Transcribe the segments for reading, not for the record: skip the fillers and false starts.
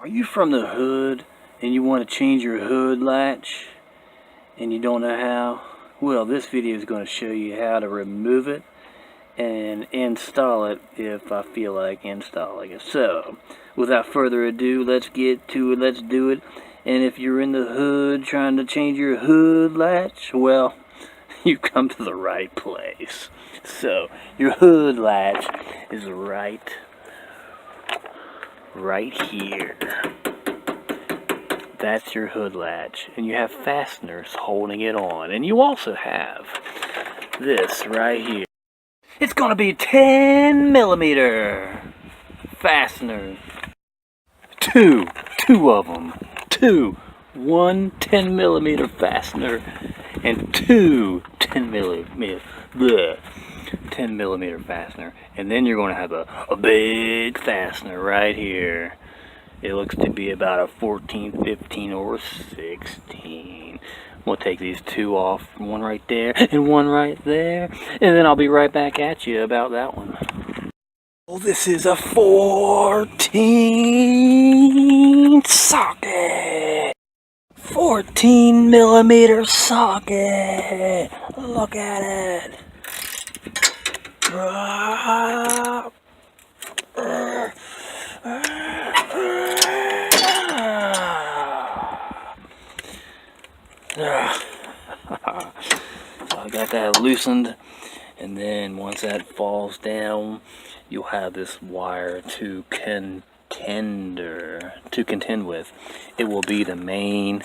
Are you from the hood and you want to change your hood latch and you don't know how? Well, this video is going to show you how to remove it and install it if I feel like installing it. So, without further ado, let's get to it, let's do it. And if you're in the hood trying to change your hood latch, well, you come to the right place. So, your hood latch is right here. That's your hood latch, and you have fasteners holding it on, and you also have this right here. It's gonna be 10mm fasteners. Two of them. One 10mm fastener and two 10mm fastener, and then you're going to have a big fastener right here. It looks to be about a 14, 15, or 16. We'll take these two off, one right there and one right there, and then I'll be right back at you about that one. Well, this is a 14 socket. 14mm socket. Look at it. So I got that loosened, and then once that falls down, you'll have this wire to contend with. It will be the main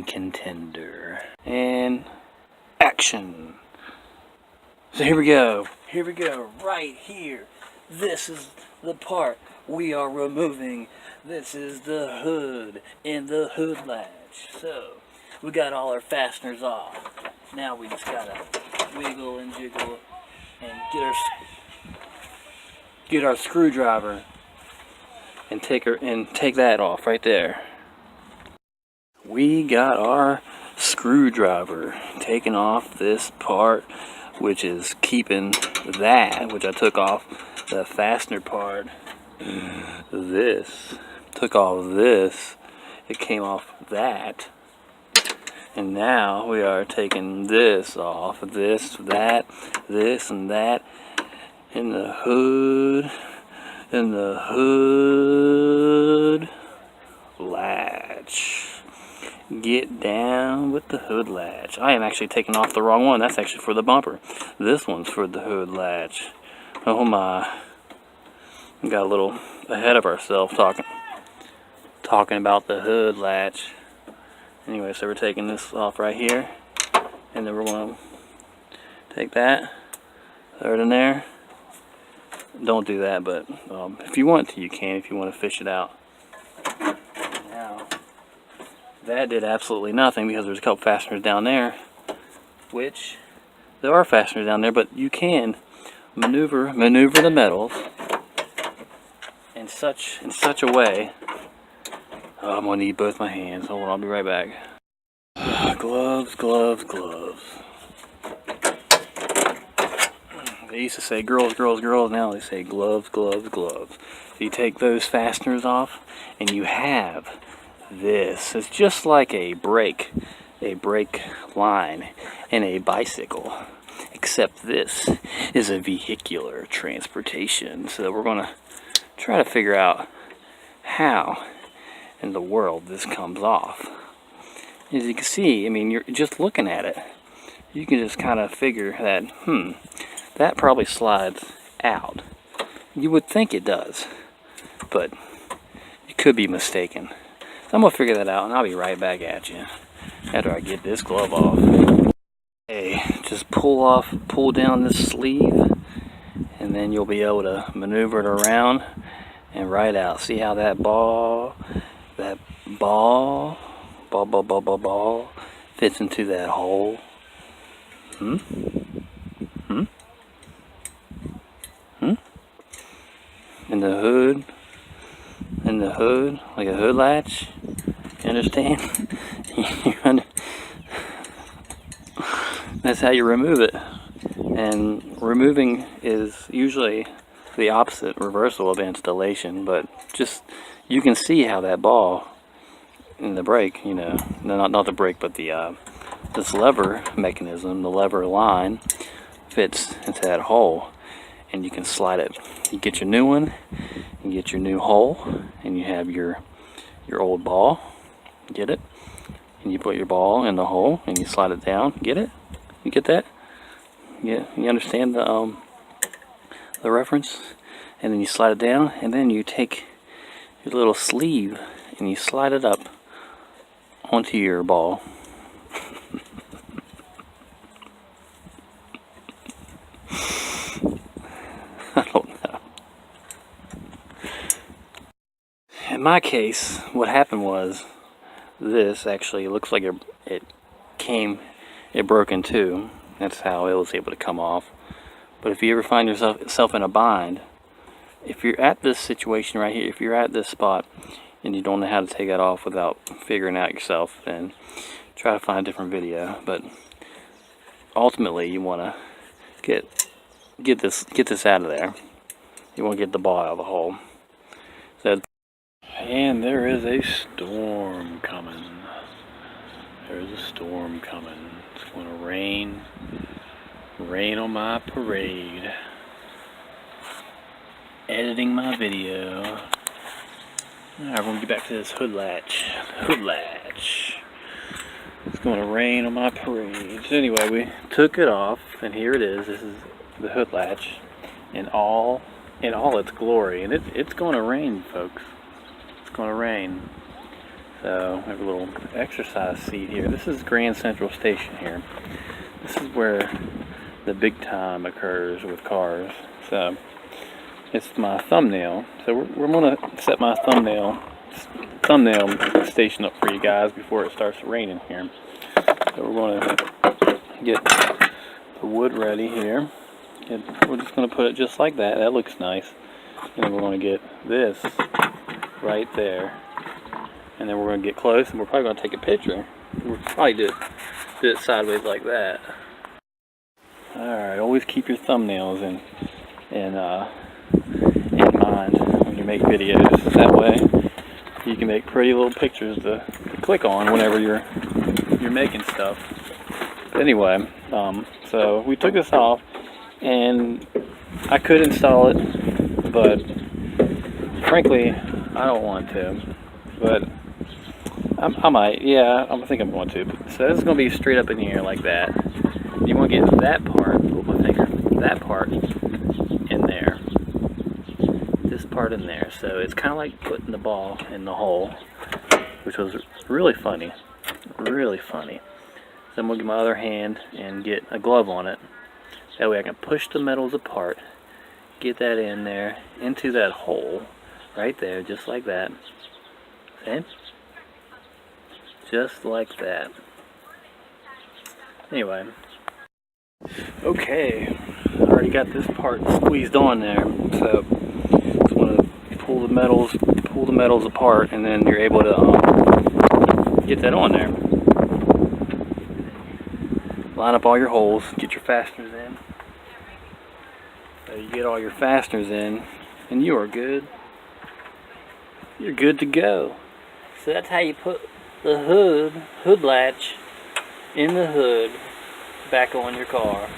contender. And action. So here we go right here. This is the part we are removing. This is the hood and the hood latch. So we got all our fasteners off. Now we just gotta wiggle and jiggle and get our screwdriver and take that off right there. We got our screwdriver taking off this part, which is keeping that, which I took off the fastener part. This took off this, it came off that, and now we are taking this off, this, that, this, and that, and the hood latch. Get down with the hood latch. I am actually taking off the wrong one. That's actually for the bumper. This one's for the hood latch. Oh my. We got a little ahead of ourselves talking about the hood latch. Anyway, so we're taking this off right here, and then we're going to take that, throw it in there. Don't do that, but if you want to, you can, if you want to fish it out. Now, that did absolutely nothing because there's a couple fasteners down there, which there are fasteners down there, but you can maneuver the metals in such a way. I'm gonna need both my hands. Hold on, I'll be right back. Gloves. They used to say girls. Now they say gloves. So you take those fasteners off, and you have this. It's just like a brake line in a bicycle, except this is a vehicular transportation. So we're gonna try to figure out how in the world this comes off. As you can see, I mean, you're just looking at it, you can just kind of figure that that probably slides out. You would think it does, but you could be mistaken. So I'm gonna figure that out, and I'll be right back at you after I get this glove off. Okay, just pull down this sleeve, and then you'll be able to maneuver it around and right out. See how that ball fits into that hole? In the hood, like a hood latch. You understand? That's how you remove it. And removing is usually the opposite, reversal of installation, but just you can see how that ball in the brake, you know, not the brake, but the this lever mechanism, the lever line, fits into that hole, and you can slide it. You get your new one, you get your new hole, and you have your old ball. Get it? And you put your ball in the hole, and you slide it down. Get it? You get that? Yeah, you understand the reference? And then you slide it down, and then you take your little sleeve and you slide it up onto your ball. I don't know. In my case, what happened was this actually looks like it broke in two. That's how it was able to come off. But if you ever find yourself in a bind, if you're at this situation right here, if you're at this spot and you don't know how to take that off without figuring out yourself, then try to find a different video. But ultimately, you want to get this out of there. You want to get the ball out of the hole. So, and there is a storm coming. There's a storm coming. It's going to rain. Rain on my parade. Editing my video. Alright, we're going to get back to this hood latch. Hood latch. It's going to rain on my parade. So anyway, we took it off, and here it is. This is the hood latch in all its glory. And it's going to rain, folks. It's going to rain. So we have a little exercise seat here. This is Grand Central Station here. This is where the big time occurs with cars. So it's my thumbnail. So we're going to set my thumbnail station up for you guys before it starts raining here. So we're going to get the wood ready here. And we're just going to put it just like that. That looks nice. And then we're going to get this right there. And then we're going to get close, and we're probably going to take a picture. We'll probably do it sideways like that. Alright, always keep your thumbnails in mind when you make videos. That way you can make pretty little pictures to click on whenever you're making stuff. But anyway, so we took this off, and I could install it, but frankly, I don't want to. But I might, yeah, I think I'm going to. So this is going to be straight up in the air like that. You want to get that part, put my finger, that part in there. This part in there. So it's kind of like putting the ball in the hole, which was really funny. Really funny. So I'm going to get my other hand and get a glove on it. That way I can push the metals apart, get that in there, into that hole, right there, just like that. Okay? Just like that. Anyway. Okay. I already got this part squeezed on there. So just want to pull the metals apart, and then you're able to get that on there. Line up all your holes, get your fasteners in. So you get all your fasteners in, and you are good. You're good to go. So that's how you put the hood latch in the hood back on your car.